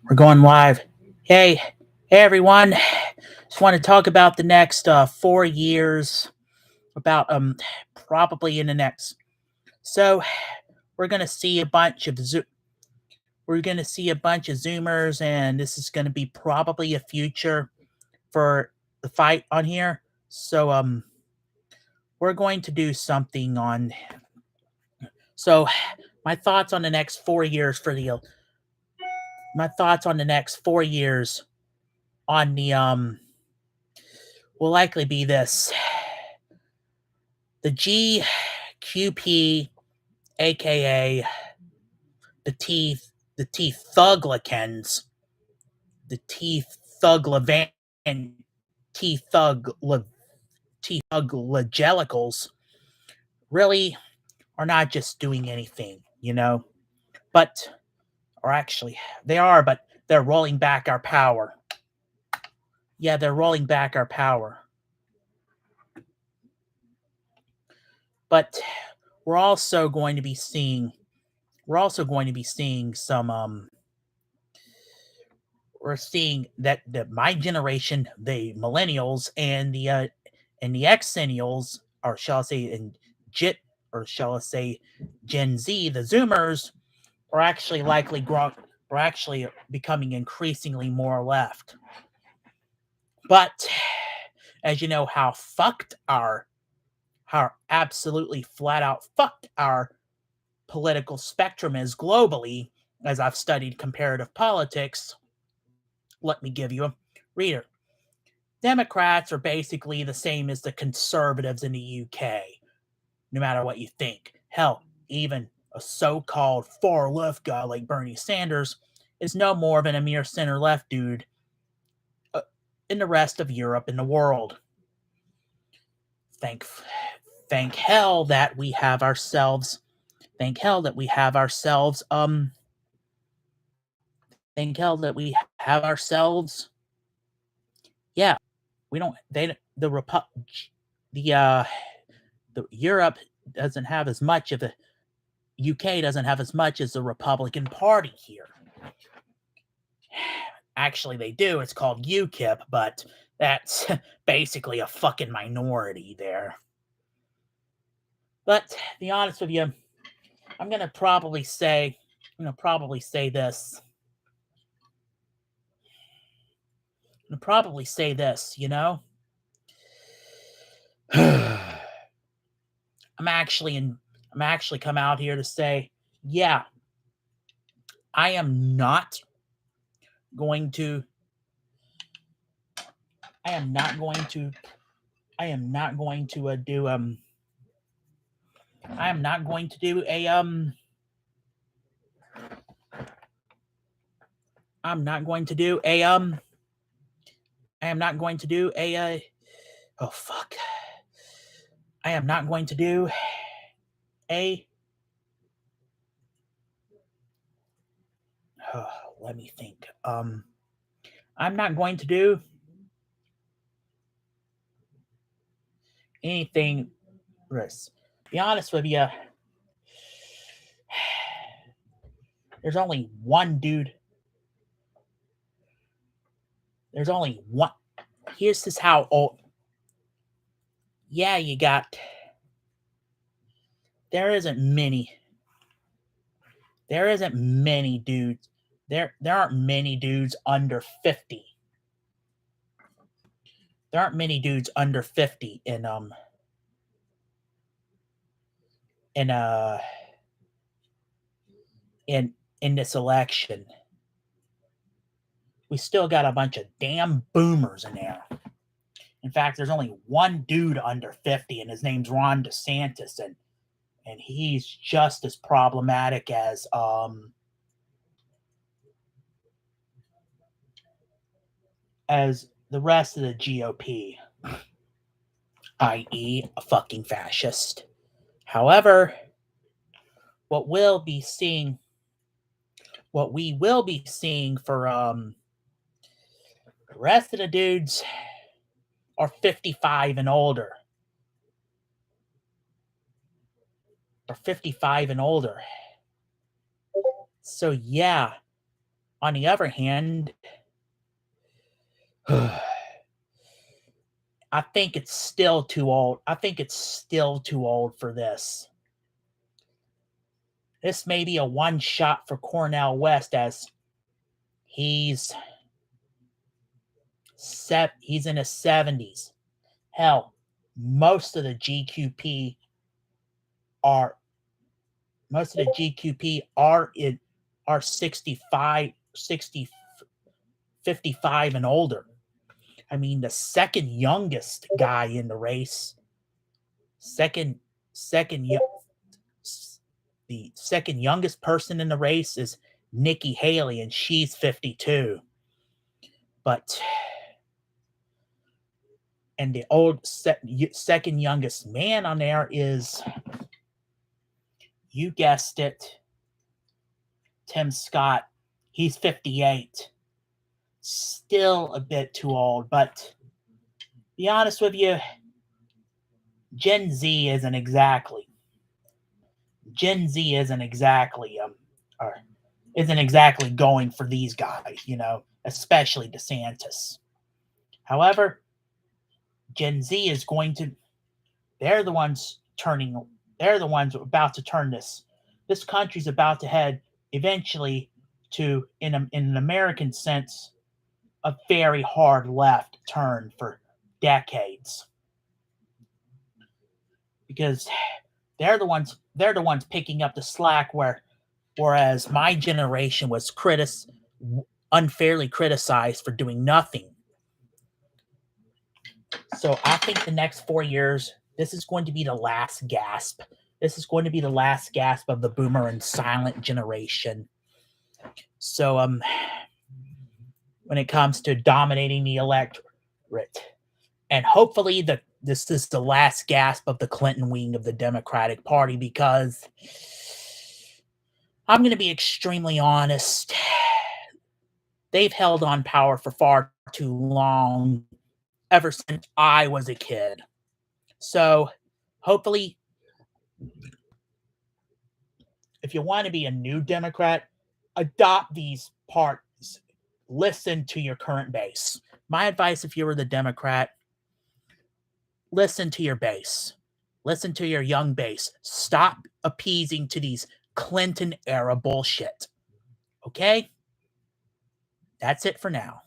We're going live. Hey everyone. Just want to talk about the next 4 years. About probably in the next. So we're gonna see a bunch of we're gonna see a bunch of Zoomers, and this is gonna be probably a future for the fight on here. So we're going to do something on. So my thoughts on the next 4 years for the my thoughts on the next 4 years on the will likely be this. The GQP, aka the T Thuglicans, the T Thuglavan, T Thuglagelicals, really are not just doing anything, but or actually they are, but they're rolling back our power. Yeah, they're rolling back our power. But we're also going to be seeing some we're seeing that my generation, the millennials and the exennials, or shall I say, or shall I say, Gen Z, the Zoomers, are actually likely growing. Are actually becoming increasingly more left. But as you know, how absolutely flat out fucked our political spectrum is globally, as I've studied comparative politics. Let me give you a reader. Democrats are basically the same as the conservatives in the UK, no matter what you think. Hell, even a so called far left guy like Bernie Sanders is no more than a mere center left dude uh, in the rest of Europe and the world. Thank, thank hell that we have ourselves. Thank hell that we have ourselves. Thank hell that we have ourselves. Yeah, we don't. They the the Europe doesn't have as much of the UK doesn't have as much as the Republican Party here. Actually, they do. It's called UKIP, but that's basically a fucking minority there. But to be honest with you, I'm gonna probably say this. I'm gonna probably say this. I'm actually in. I'm actually come out here to say, yeah, I am not going to. I am not going to. I am not going to do I am not going to do a I'm not going to do a I am not going to do a oh fuck. I am not going to do a oh, let me think. I'm not going to do anything risk. Be honest with you, there's only one dude. There's only one. Here's this how old. Yeah, you got. There isn't many. There isn't many dudes. There aren't many dudes under 50. There aren't many dudes under 50 in uh in this election. We still got a bunch of damn boomers in there. In fact, there's only one dude under 50, and his name's Ron DeSantis, and he's just as problematic as the rest of the GOP, i.e., a fucking fascist. However, what we'll be seeing, what we will be seeing for the rest of the dudes are 55 and older. Or 55 and older. So yeah, On the other hand, I think it's still too old. I think it's still too old for this. This may be a one shot for Cornel West, as he's he's in his 70s. Hell, most of the GQP are most of the GQP are 65, 60, 55 and older. I mean, the second youngest guy in the race, second the second youngest person in the race is Nikki Haley, and she's 52. But and the second youngest man on there is, you guessed it, Tim Scott. He's 58. Still a bit too old, but be honest with you, Gen Z isn't exactly going for these guys, especially DeSantis. However, Gen Z is going to, they're the ones about to turn this. This country's about to head eventually to, in an American sense, a very hard left turn for decades. Because they're the ones picking up the slack, whereas my generation was unfairly criticized for doing nothing. So I think the next 4 years, this is going to be the last gasp. This is going to be the last gasp of the boomer and silent generation. So when it comes to dominating the electorate, and hopefully this is the last gasp of the Clinton wing of the Democratic Party, because I'm going to be extremely honest. They've held on power for far too long, ever since I was a kid. So hopefully, if you want to be a new Democrat, adopt these parties. Listen to your current base. My advice, if you were the Democrat, listen to your base. Listen to your young base. Stop appeasing to these Clinton era bullshit. Okay? That's it for now.